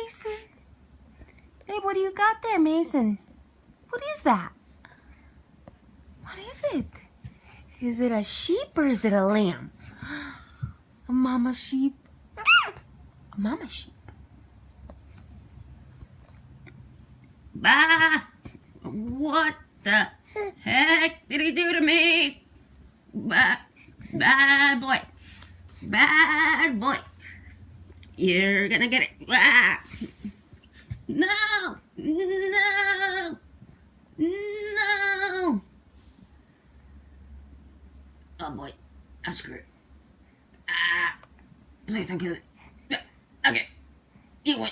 Mason? Hey, what do you got there, Mason? What is that? What is it? Is it a sheep or is it a lamb? A mama sheep. A mama sheep. Bah! What the heck did he do to me? Bad boy. Bad boy. You're gonna get it. Ah! No! No! No! Oh boy, I'm screwed. Ah! Please don't kill it. Okay, you win.